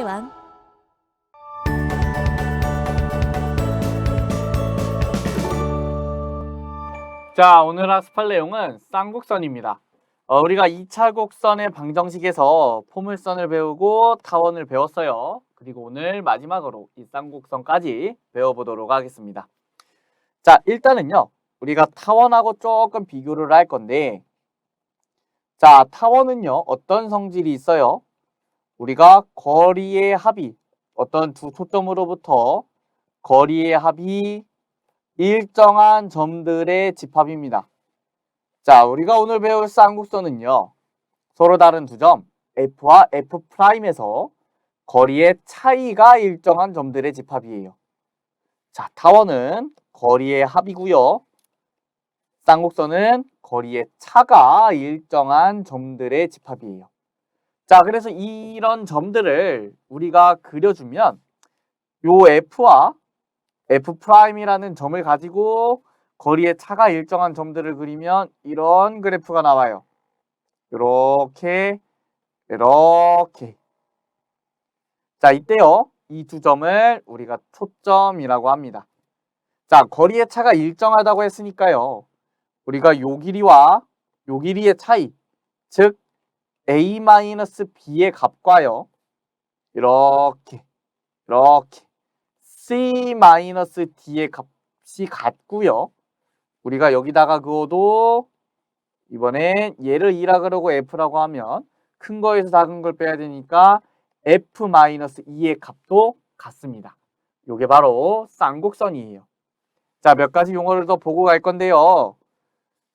수학의 왕. 자, 오늘 학습할 내용은 쌍곡선입니다. 우리가 2차 곡선의 방정식에서 포물선을 배우고 타원을 배웠어요. 그리고 오늘 마지막으로 이 쌍곡선까지 배워보도록 하겠습니다. 자, 일단은요, 우리가 타원하고 조금 비교를 할 건데, 자, 타원은요, 어떤 성질이 있어요? 우리가 거리의 합이, 어떤 두 초점으로부터 거리의 합이 일정한 점들의 집합입니다. 자, 우리가 오늘 배울 쌍곡선은요, 서로 다른 두 점, F와 F'에서 거리의 차이가 일정한 점들의 집합이에요. 자, 타원은 거리의 합이고요. 쌍곡선은 거리의 차가 일정한 점들의 집합이에요. 자, 그래서 이런 점들을 우리가 그려주면 요 F와 F'이라는 점을 가지고 거리의 차가 일정한 점들을 그리면 이런 그래프가 나와요. 이렇게. 자, 이때요. 이 두 점을 우리가 초점이라고 합니다. 자, 거리의 차가 일정하다고 했으니까요. 우리가 요 길이와 요 길이의 차이, 즉 A-B의 값과요. 이렇게 C-D의 값이 같고요. 우리가 여기다가 그어도 이번엔 얘를 2라 그러고 F라고 하면 큰 거에서 작은 걸 빼야 되니까 F-2의 값도 같습니다. 요게 바로 쌍곡선이에요. 자, 몇 가지 용어를 더 보고 갈 건데요.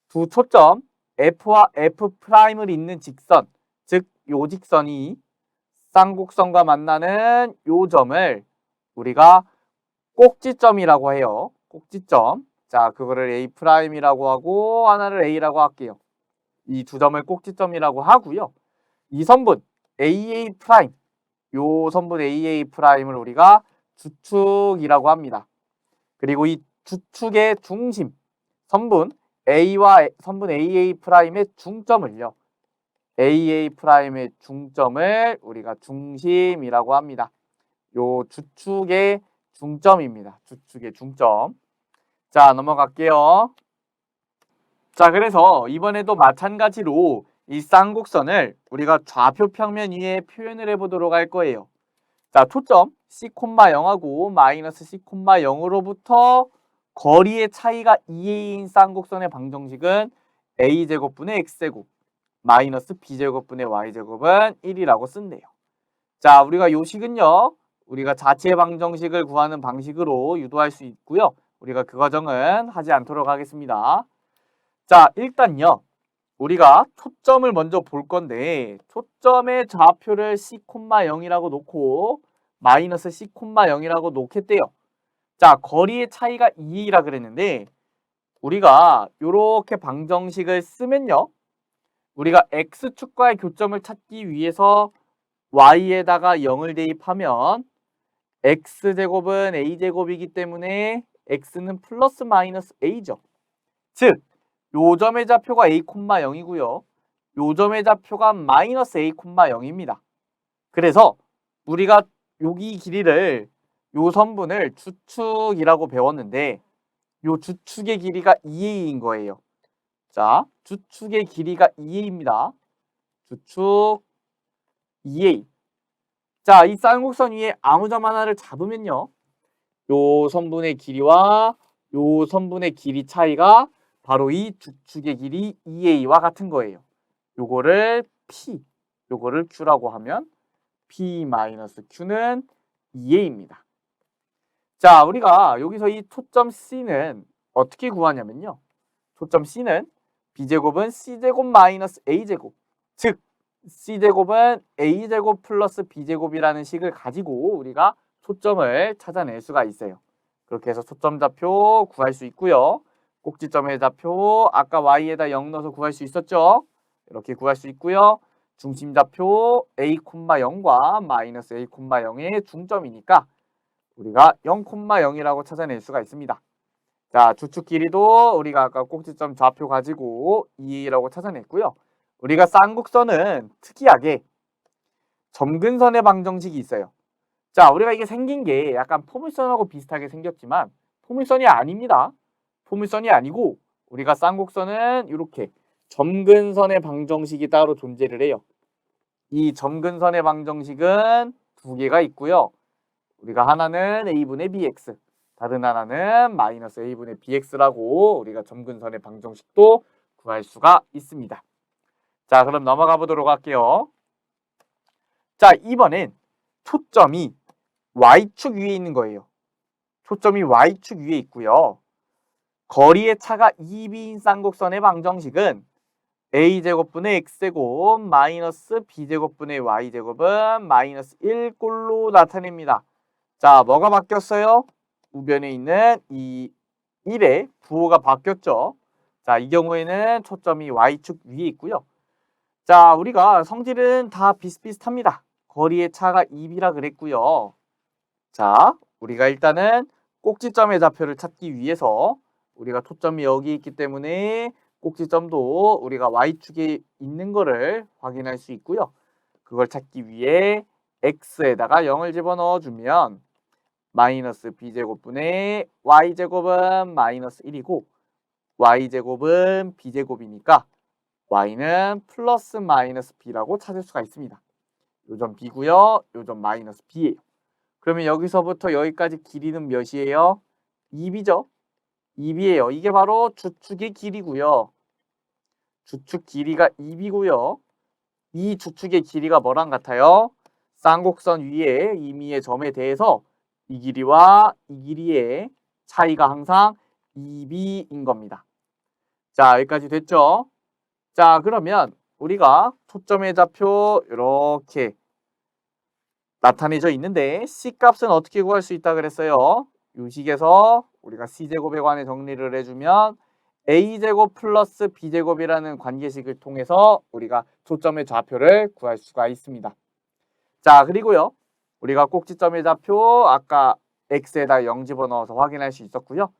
두 초점 F와 F'을 잇는 직선, 즉 요 직선이 쌍곡선과 만나는 요 점을 우리가 꼭지점이라고 해요. 꼭지점. 자, 그거를 A'이라고 하고 하나를 A라고 할게요. 이 두 점을 꼭지점이라고 하고요. 이 선분 AA', 요 선분 AA'을 우리가 주축이라고 합니다. 그리고 이 주축의 중심, 선분 A와 선분 AA'의 중점을요. AA'의 중점을 우리가 중심이라고 합니다. 요 주축의 중점입니다. 주축의 중점. 자, 넘어갈게요. 자, 그래서 이번에도 마찬가지로 이 쌍곡선을 우리가 좌표 평면 위에 표현을 해보도록 할 거예요. 자, 초점 C,0하고 마이너스 C,0으로부터 거리의 차이가 2a인 쌍곡선의 방정식은 a제곱분의 x제곱 마이너스 b제곱분의 y제곱은 1이라고 쓴대요. 자, 우리가 요 식은요, 우리가 자체 방정식을 구하는 방식으로 유도할 수 있고요. 우리가 그 과정은 하지 않도록 하겠습니다. 자, 일단요, 우리가 초점을 먼저 볼 건데 초점의 좌표를 C,0이라고 놓고 마이너스 C,0이라고 놓겠대요. 자, 거리의 차이가 2라 그랬는데 우리가 이렇게 방정식을 쓰면요, 우리가 X축과의 교점을 찾기 위해서 Y에다가 0을 대입하면 X제곱은 A제곱이기 때문에 X는 플러스 마이너스 A죠. 즉, 요 점의 좌표가 A,0이고요. 요 점의 좌표가 마이너스 A,0입니다. 그래서 우리가 여기 길이를, 요 선분을 주축이라고 배웠는데 요 주축의 길이가 2a인 거예요. 자, 주축의 길이가 2a입니다. 주축 2a. 자, 이 쌍곡선 위에 아무 점 하나를 잡으면요, 요 선분의 길이와 요 선분의 길이 차이가 바로 이 주축의 길이 2a와 같은 거예요. 요거를 P, 요거를 Q라고 하면 P-Q는 2a입니다. 자, 우리가 여기서 이 초점 C는 어떻게 구하냐면요. 초점 C는 B제곱은 C제곱 마이너스 A제곱, 즉 C제곱은 A제곱 플러스 B제곱이라는 식을 가지고 우리가 초점을 찾아낼 수가 있어요. 그렇게 해서 초점 좌표 구할 수 있고요. 꼭지점의 좌표 아까 Y에다 0 넣어서 구할 수 있었죠. 이렇게 구할 수 있고요. 중심 좌표 A,0과 마이너스 A,0의 중점이니까 우리가 0,0이라고 찾아낼 수가 있습니다. 자, 주축 길이도 우리가 아까 꼭지점 좌표 가지고 2라고 찾아냈고요. 우리가 쌍곡선은 특이하게 점근선의 방정식이 있어요. 자, 우리가 이게 생긴 게 약간 포물선하고 비슷하게 생겼지만 포물선이 아닙니다. 포물선이 아니고 우리가 쌍곡선은 이렇게 점근선의 방정식이 따로 존재를 해요. 이 점근선의 방정식은 두 개가 있고요. 우리가 하나는 a분의 bx, 다른 하나는 마이너스 a분의 bx라고 우리가 점근선의 방정식도 구할 수가 있습니다. 자, 그럼 넘어가 보도록 할게요. 자, 이번엔 초점이 y축 위에 있는 거예요. 초점이 y축 위에 있고요. 거리의 차가 2b인 쌍곡선의 방정식은 a제곱분의 x제곱 마이너스 b제곱분의 y제곱은 마이너스 1꼴로 나타냅니다. 자, 뭐가 바뀌었어요? 우변에 있는 이 1의 부호가 바뀌었죠. 자, 이 경우에는 초점이 y축 위에 있고요. 자, 우리가 성질은 다 비슷비슷합니다. 거리의 차가 2b라 그랬고요. 자, 우리가 일단은 꼭지점의 좌표를 찾기 위해서 우리가 초점이 여기 있기 때문에 꼭지점도 우리가 y축에 있는 거를 확인할 수 있고요. 그걸 찾기 위해 x에다가 0을 집어넣어 주면 마이너스 b제곱분의 y제곱은 마이너스 1이고 y제곱은 b제곱이니까 y는 플러스 마이너스 b라고 찾을 수가 있습니다. 요점 b고요. 요점 마이너스 b예요. 그러면 여기서부터 여기까지 길이는 몇이에요? 2b죠? 2b예요. 이게 바로 주축의 길이고요. 주축 길이가 2b고요. 이 주축의 길이가 뭐랑 같아요? 쌍곡선 위에 임의의 점에 대해서 이 길이와 이 길이의 차이가 항상 2b인 겁니다. 자, 여기까지 됐죠? 자, 그러면 우리가 초점의 좌표 이렇게 나타내져 있는데 C값은 어떻게 구할 수 있다 그랬어요? 이 식에서 우리가 C제곱에 관해 정리를 해주면 A제곱 플러스 B제곱이라는 관계식을 통해서 우리가 초점의 좌표를 구할 수가 있습니다. 자, 그리고요. 우리가 꼭지점의 좌표 아까 X에다 0 집어넣어서 확인할 수 있었고요.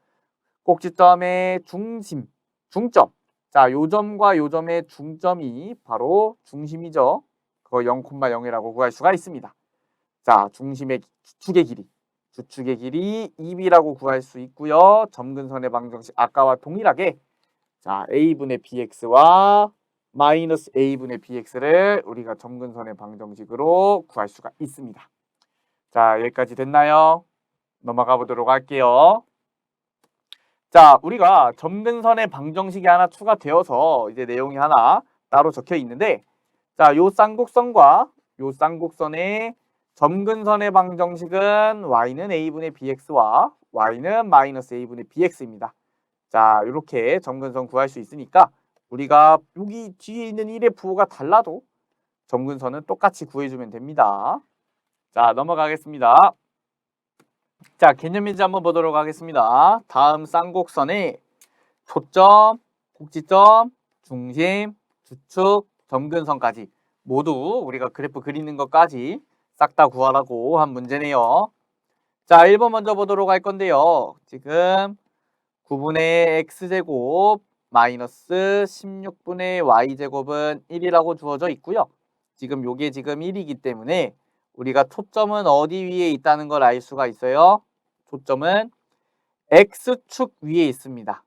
꼭지점의 중심, 중점. 자, 요 점과 요 점의 중점이 바로 중심이죠. 그거 0,0이라고 구할 수가 있습니다. 자, 중심의 주축의 길이. 주축의 길이 2b라고 구할 수 있고요. 점근선의 방정식 아까와 동일하게 자, a분의 bx와 마이너스 a분의 bx를 우리가 점근선의 방정식으로 구할 수가 있습니다. 자, 여기까지 됐나요? 넘어가 보도록 할게요. 자, 우리가 점근선의 방정식이 하나 추가되어서 이제 내용이 하나 따로 적혀 있는데 자, 요 쌍곡선과 요 쌍곡선의 점근선의 방정식은 y는 a분의 bx와 y는 마이너스 a분의 bx입니다. 자, 이렇게 점근선 구할 수 있으니까 우리가 여기 뒤에 있는 1의 부호가 달라도 점근선은 똑같이 구해주면 됩니다. 자, 넘어가겠습니다. 자, 개념문제 한번 보도록 하겠습니다. 다음 쌍곡선의 초점, 꼭지점, 중심, 주축, 점근선까지 모두 우리가 그래프 그리는 것까지 싹 다 구하라고 한 문제네요. 자, 1번 먼저 보도록 할 건데요. 지금 9분의 x제곱 마이너스 16분의 y제곱은 1이라고 주어져 있고요. 지금 요게 지금 1이기 때문에 우리가 초점은 어디 위에 있다는 걸 알 수가 있어요. 초점은 x축 위에 있습니다.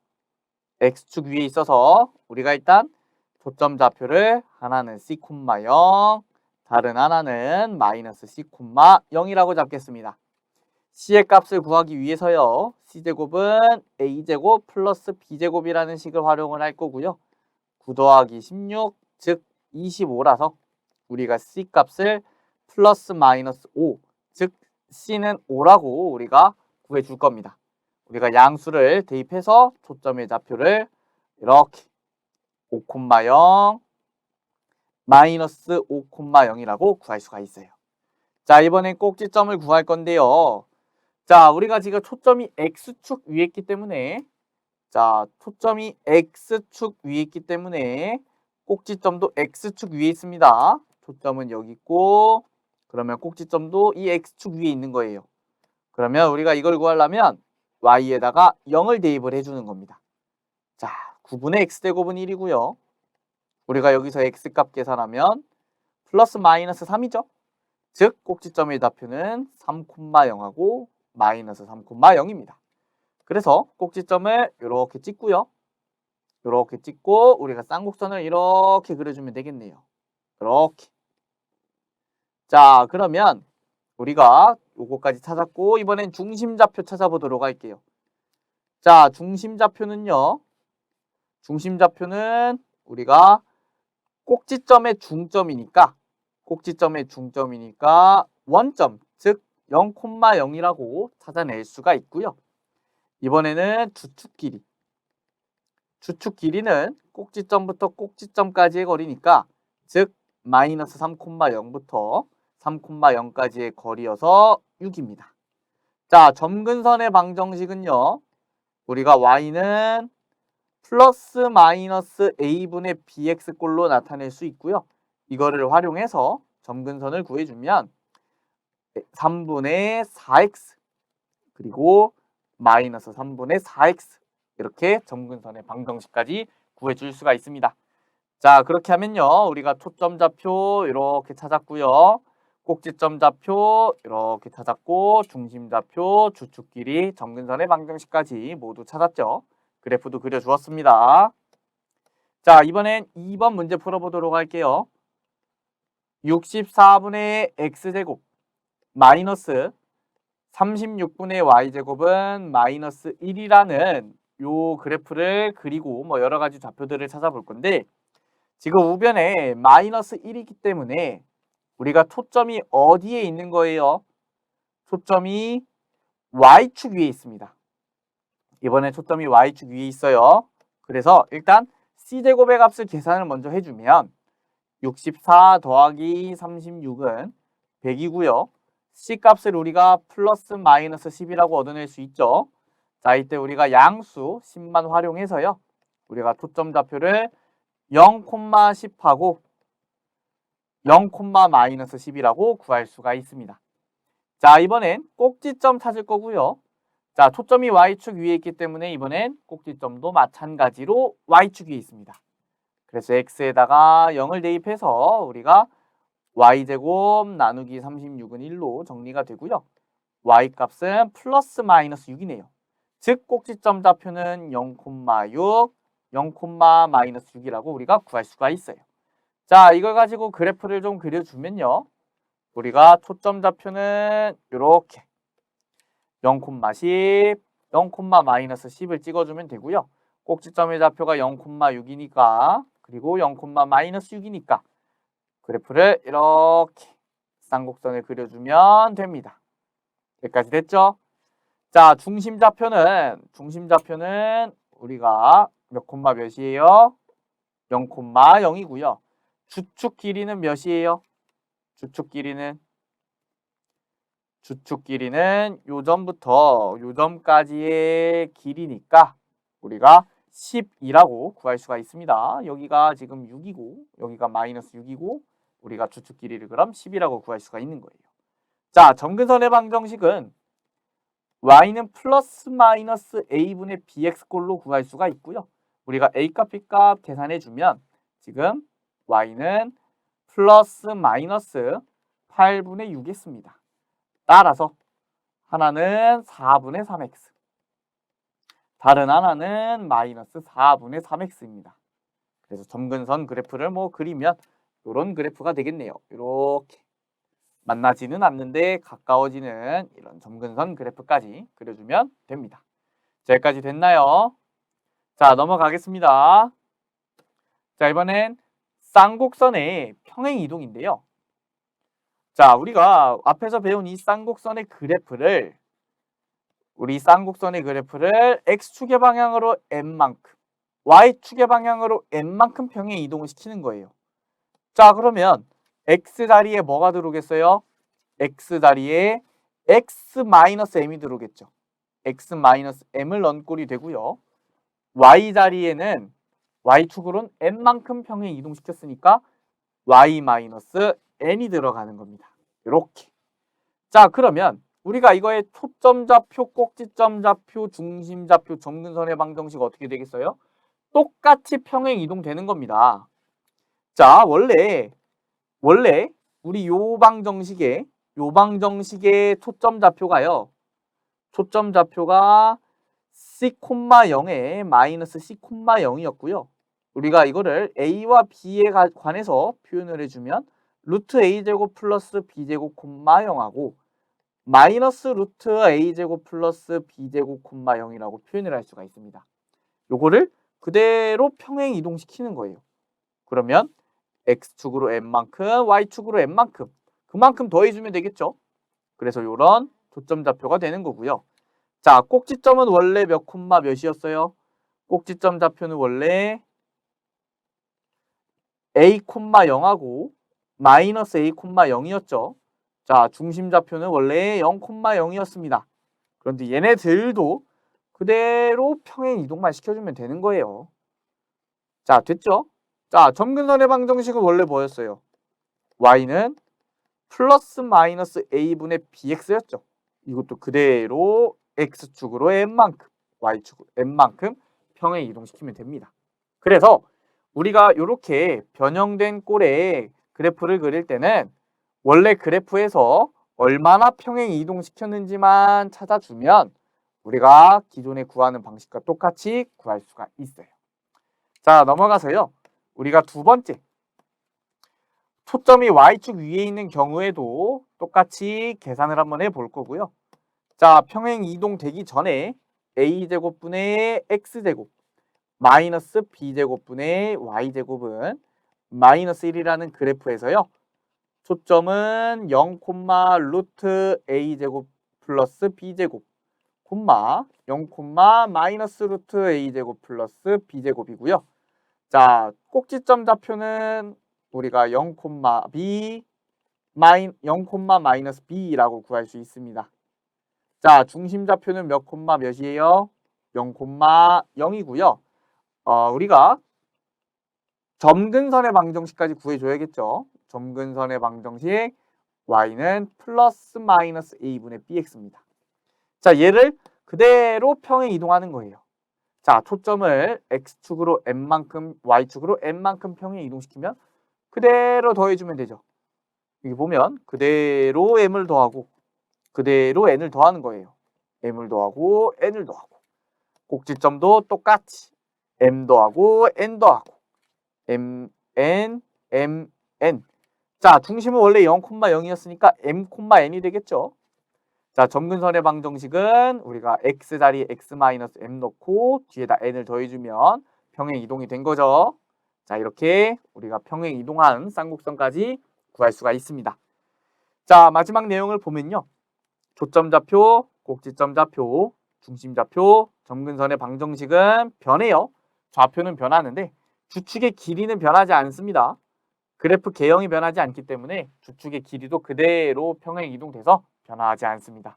x축 위에 있어서 우리가 일단 초점 좌표를 하나는 c, 0 다른 하나는 마이너스 c, 0이라고 잡겠습니다. c의 값을 구하기 위해서요. c제곱은 a제곱 플러스 b제곱이라는 식을 활용을 할 거고요. 9 더하기 16, 즉 25라서 우리가 c 값을 플러스 마이너스 5, 즉 c는 5라고 우리가 구해줄 겁니다. 우리가 양수를 대입해서 초점의 좌표를 이렇게 5,0 마이너스 5,0이라고 구할 수가 있어요. 자, 이번엔 꼭지점을 구할 건데요. 자, 우리가 지금 초점이 x축 위에 있기 때문에 자, 초점이 x축 위에 있기 때문에 꼭지점도 x축 위에 있습니다. 초점은 여기 있고 그러면 꼭지점도 이 x축 위에 있는 거예요. 그러면 우리가 이걸 구하려면 y에다가 0을 대입을 해주는 겁니다. 자, 9분의 x제곱은 1이고요. 우리가 여기서 x값 계산하면 플러스 마이너스 3이죠. 즉 꼭지점의 좌표는 3,0하고 마이너스 3,0입니다. 그래서 꼭지점을 이렇게 찍고요. 이렇게 찍고 우리가 쌍곡선을 이렇게 그려주면 되겠네요. 이렇게. 자, 그러면 우리가 요거까지 찾았고 이번엔 중심좌표 찾아보도록 할게요. 자, 중심좌표는요. 중심좌표는 우리가 꼭지점의 중점이니까 원점, 즉 0,0이라고 찾아낼 수가 있고요. 이번에는 주축 길이는 꼭지점부터 꼭지점까지의 거리니까 즉 마이너스 3,0부터 3,0까지의 거리여서 6입니다. 자, 점근선의 방정식은요. 우리가 y는 플러스 마이너스 a분의 bx꼴로 나타낼 수 있고요. 이거를 활용해서 점근선을 구해주면 3분의 4x 그리고 마이너스 3분의 4x 이렇게 점근선의 방정식까지 구해줄 수가 있습니다. 자, 그렇게 하면요. 우리가 초점좌표 이렇게 찾았고요. 꼭지점좌표 이렇게 찾았고 중심좌표, 주축길이, 점근선의 방정식까지 모두 찾았죠. 그래프도 그려주었습니다. 자, 이번엔 2번 문제 풀어보도록 할게요. 64분의 x제곱 마이너스 36분의 y제곱은 마이너스 1이라는 요 그래프를 그리고 뭐 여러 가지 좌표들을 찾아볼 건데 지금 우변에 마이너스 1이기 때문에 우리가 초점이 어디에 있는 거예요? 초점이 y축 위에 있습니다. 이번에 초점이 y축 위에 있어요. 그래서 일단 c제곱의 값을 계산을 먼저 해주면 64 더하기 36은 100이고요. c값을 우리가 플러스 마이너스 10이라고 얻어낼 수 있죠. 자, 이때 우리가 양수 10만 활용해서요. 우리가 초점 좌표를 0,10하고 0, 마이너스 10이라고 구할 수가 있습니다. 자, 이번엔 꼭지점 찾을 거고요. 자, 초점이 y축 위에 있기 때문에 이번엔 꼭지점도 마찬가지로 y축 위에 있습니다. 그래서 x에다가 0을 대입해서 우리가 y제곱 나누기 36은 1로 정리가 되고요. y값은 플러스 마이너스 6이네요. 즉 꼭지점 좌표는 0,6, 0, 마이너스 6이라고 우리가 구할 수가 있어요. 자, 이걸 가지고 그래프를 좀 그려주면요. 우리가 초점 좌표는 이렇게 0,10, 0, 마이너스 10을 찍어주면 되고요. 꼭지점의 좌표가 0,6이니까 그리고 0, 마이너스 6이니까 그래프를 이렇게 쌍곡선을 그려주면 됩니다. 여기까지 됐죠? 자, 중심좌표는 우리가 몇 콤마 몇이에요? 0,0이고요. 주축 길이는 몇이에요? 주축 길이는 요점부터 요점까지의 길이니까 우리가 12라고 구할 수가 있습니다. 여기가 지금 6이고 여기가 마이너스 6이고 우리가 주축 길이를 그럼 10이라고 구할 수가 있는 거예요. 자, 점근선의 방정식은 y는 플러스 마이너스 a분의 bx꼴로 구할 수가 있고요. 우리가 a값, b값 계산해주면 지금 y는 플러스 마이너스 8분의 6이 있습니다. 따라서 하나는 4분의 3x, 다른 하나는 마이너스 4분의 3x입니다. 그래서 점근선 그래프를 뭐 그리면 이런 그래프가 되겠네요. 이렇게 만나지는 않는데 가까워지는 이런 점근선 그래프까지 그려주면 됩니다. 자, 여기까지 됐나요? 자, 넘어가겠습니다. 자, 이번엔 쌍곡선의 평행 이동인데요. 자, 우리가 앞에서 배운 이 쌍곡선의 그래프를 x축의 방향으로 n만큼, y축의 방향으로 n만큼 평행 이동을 시키는 거예요. 자, 그러면 x자리에 뭐가 들어오겠어요? x자리에 x-m이 들어오겠죠. x-m을 넣은 꼴이 되고요. y자리에는 y축으로는 n만큼 평행 이동시켰으니까 y-n이 들어가는 겁니다. 이렇게. 자, 그러면 우리가 이거의 초점좌표, 꼭지점좌표, 중심좌표, 점근선의 방정식 어떻게 되겠어요? 똑같이 평행 이동되는 겁니다. 자, 원래 우리 요 방정식의 초점 좌표가요. 초점 좌표가 c, 0에 마이너스 c, 0이었고요. 우리가 이거를 a와 b에 관해서 표현을 해주면 루트 a제곱 플러스 b제곱, 0하고 마이너스 루트 a제곱 플러스 b제곱, 0이라고 표현을 할 수가 있습니다. 요거를 그대로 평행 이동시키는 거예요. 그러면 x축으로 n만큼, y축으로 n만큼 그만큼 더해주면 되겠죠. 그래서 요런 초점 좌표가 되는 거고요. 자, 꼭지점은 원래 몇 콤마 몇이었어요? 꼭지점 좌표는 원래 a, 0하고 마이너스 a, 0이었죠. 자, 중심 좌표는 원래 0, 0이었습니다. 그런데 얘네들도 그대로 평행 이동만 시켜주면 되는 거예요. 자, 됐죠? 자, 점근선의 방정식은 원래 뭐였어요? y는 플러스 마이너스 a분의 bx였죠. 이것도 그대로 x축으로 n만큼, y축으로 n만큼 평행 이동시키면 됩니다. 그래서 우리가 이렇게 변형된 꼴의 그래프를 그릴 때는 원래 그래프에서 얼마나 평행 이동시켰는지만 찾아주면 우리가 기존에 구하는 방식과 똑같이 구할 수가 있어요. 자, 넘어가서요. 우리가 두 번째, 초점이 y축 위에 있는 경우에도 똑같이 계산을 한번 해볼 거고요. 자, 평행 이동되기 전에 a제곱분의 x제곱 마이너스 b제곱분의 y제곱은 마이너스 1이라는 그래프에서요. 초점은 0, 루트 a제곱 플러스 b제곱 0, 마이너스 루트 a제곱 플러스 b제곱이고요. 자, 꼭지점 좌표는 우리가 0, b 0, 마이너스 b라고 구할 수 있습니다. 자, 중심 좌표는 몇 콤마 몇이에요? 0, 0이고요. 우리가 점근선의 방정식까지 구해줘야겠죠. 점근선의 방정식 y는 플러스 마이너스 a분의 bx입니다. 자, 얘를 그대로 평행 이동하는 거예요. 자, 초점을 x축으로 n만큼, y축으로 n만큼 평행 이동시키면 그대로 더해주면 되죠. 여기 보면 그대로 m을 더하고 그대로 n을 더하는 거예요. m을 더하고 n을 더하고 꼭지점도 똑같이 m 더하고 n 더하고 m, n, m, n. 자, 중심은 원래 0, 0이었으니까 m, n이 되겠죠. 자, 점근선의 방정식은 우리가 x 자리에 x-m 넣고 뒤에다 n을 더해주면 평행 이동이 된 거죠. 자, 이렇게 우리가 평행 이동한 쌍곡선까지 구할 수가 있습니다. 자, 마지막 내용을 보면요. 초점 좌표, 꼭지점 좌표, 중심 좌표, 점근선의 방정식은 변해요. 좌표는 변하는데 주축의 길이는 변하지 않습니다. 그래프 개형이 변하지 않기 때문에 주축의 길이도 그대로 평행 이동돼서 변화하지 않습니다.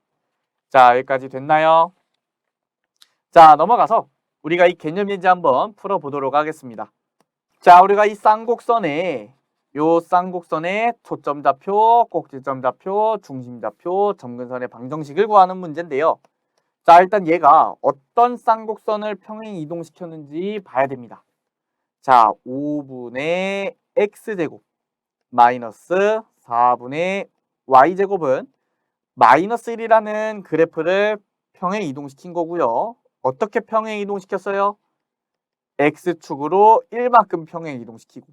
자, 여기까지 됐나요? 자, 넘어가서 우리가 이 개념 예제 한번 풀어보도록 하겠습니다. 자, 우리가 이 쌍곡선의 초점 좌표, 꼭지점 좌표, 중심 좌표, 점근선의 방정식을 구하는 문제인데요. 자, 일단 얘가 어떤 쌍곡선을 평행 이동시켰는지 봐야 됩니다. 자, 5분의 x제곱 마이너스 4분의 y제곱은 마이너스 1이라는 그래프를 평행 이동시킨 거고요. 어떻게 평행 이동시켰어요? x축으로 1만큼 평행 이동시키고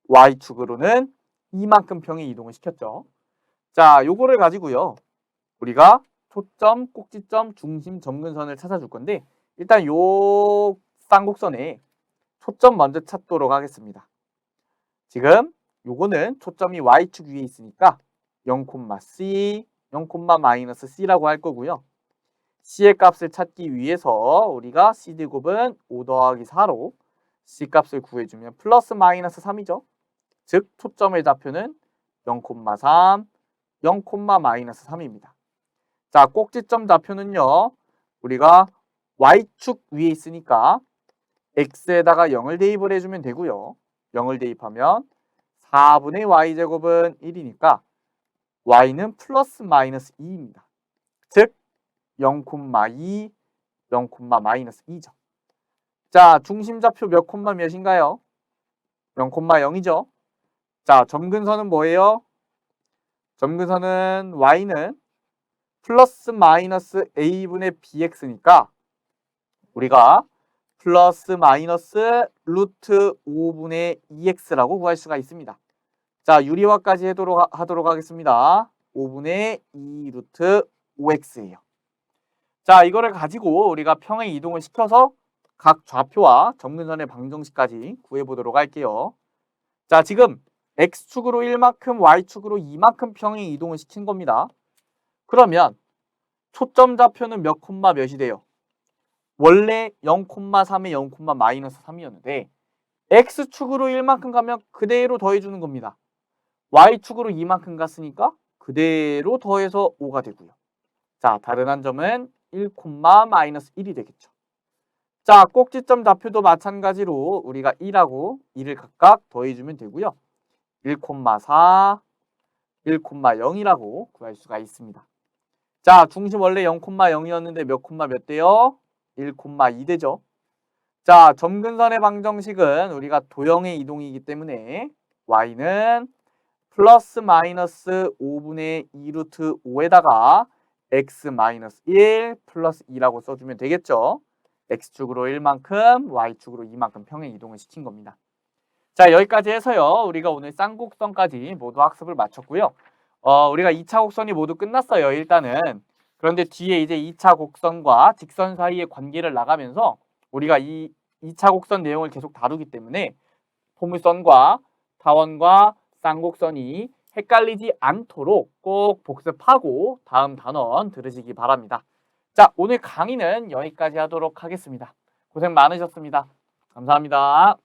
y축으로는 2만큼 평행 이동을 시켰죠. 자, 요거를 가지고요. 우리가 초점, 꼭지점, 중심, 점근선을 찾아줄 건데 일단 요 쌍곡선에 초점 먼저 찾도록 하겠습니다. 지금 요거는 초점이 y축 위에 있으니까 0,c, 0,-c라고 할 거고요. c의 값을 찾기 위해서 우리가 c제곱은 5 더하기 4로 c 값을 구해주면 플러스 마이너스 3이죠. 즉 초점의 좌표는 0,3, 0,-3입니다. 자, 꼭지점 좌표는요. 우리가 y축 위에 있으니까 x에다가 0을 대입을 해주면 되고요. 0을 대입하면 4분의 y제곱은 1이니까 y는 플러스 마이너스 2입니다. 즉 0,2, 0,-2죠. 자, 중심 좌표 몇 콤마 몇인가요? 0,0이죠. 자, 점근선은 뭐예요? 점근선은 y는 플러스 마이너스 a분의 bx니까 우리가 플러스 마이너스 루트 5분의 2x라고 구할 수가 있습니다. 자, 유리화까지 하도록 하겠습니다. 5분의 2 루트 5x예요. 자, 이거를 가지고 우리가 평행 이동을 시켜서 각 좌표와 점근선의 방정식까지 구해보도록 할게요. 자, 지금 x축으로 1만큼, y축으로 2만큼 평행 이동을 시킨 겁니다. 그러면 초점 좌표는 몇 콤마 몇이 돼요? 원래 0,3에 0, 마이너스 3이었는데 x축으로 1만큼 가면 그대로 더해주는 겁니다. y축으로 2만큼 갔으니까 그대로 더해서 5가 되고요. 자, 다른 한 점은 1, 마이너스 1이 되겠죠. 자, 꼭지점 좌표도 마찬가지로 우리가 1하고 2를 각각 더해주면 되고요. 1,4, 1,0이라고 구할 수가 있습니다. 자, 중심 원래 0,0이었는데 몇 돼요? 1,2 되죠. 자, 점근선의 방정식은 우리가 도형의 이동이기 때문에 y는 플러스 마이너스 5분의 2 루트 5에다가 x 마이너스 1 플러스 2라고 써주면 되겠죠. x축으로 1만큼, y축으로 2만큼 평행 이동을 시킨 겁니다. 자, 여기까지 해서요. 우리가 오늘 쌍곡선까지 모두 학습을 마쳤고요. 우리가 2차 곡선이 모두 끝났어요. 일단은. 그런데 뒤에 이제 2차 곡선과 직선 사이의 관계를 나가면서 우리가 이 2차 곡선 내용을 계속 다루기 때문에 포물선과 타원과 쌍곡선이 헷갈리지 않도록 꼭 복습하고 다음 단원 들으시기 바랍니다. 자, 오늘 강의는 여기까지 하도록 하겠습니다. 고생 많으셨습니다. 감사합니다.